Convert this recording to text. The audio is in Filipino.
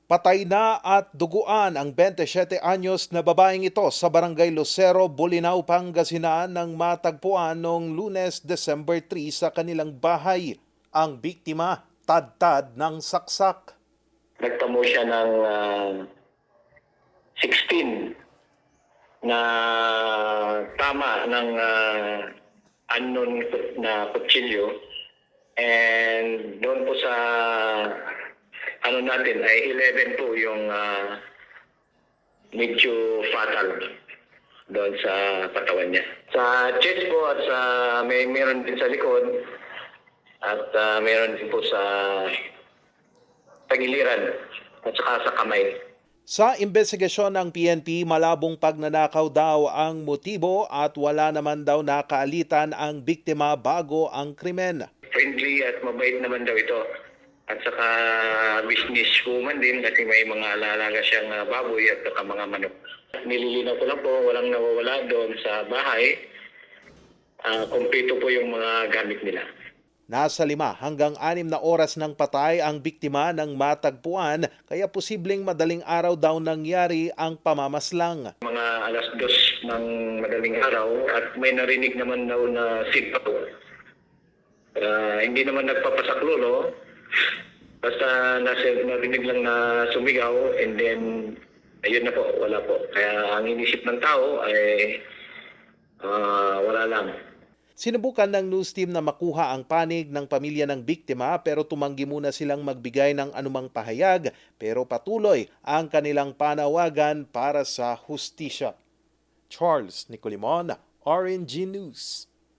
Patay na at duguan ang 27 anyos na babaeng ito sa Barangay Lucero, Bolinao, Pangasinan nang matagpuan noong Lunes, December 3 sa kanilang bahay. Ang biktima, tad-tad ng saksak. Nagtamo siya ng 16 na tama ng unknown na kutsilyo, and doon po sa natin ay 11 po yung medyo fatal doon sa katawan niya. Sa chest po at sa meron din sa likod at meron din po sa tagiliran at saka sa kamay. Sa investigasyon ng PNP, malabong pagnanakaw daw ang motibo at wala naman daw nakaalitan ang biktima bago ang krimen. Friendly at mabait naman daw ito. At saka businesswoman din kasi may mga alaalaga siyang baboy at saka mga manok. Nililinaw ko lang po, walang nawawala doon sa bahay. Kumpleto po yung mga gamit nila. Nasa 5 hanggang 6 na oras ng patay ang biktima ng matagpuan, kaya posibleng madaling araw daw nangyari ang pamamaslang. Mga alas 2 ng madaling araw at may narinig naman daw na sigaw. Hindi naman nagpapasaklolo. Basta narinig lang na sumigaw, and then ayun na po, wala po. Kaya ang inisip ng tao ay wala lang. Sinubukan ng news team na makuha ang panig ng pamilya ng biktima pero tumanggi muna silang magbigay ng anumang pahayag, pero patuloy ang kanilang panawagan para sa hustisya. Charles Nicolimon, RNG News.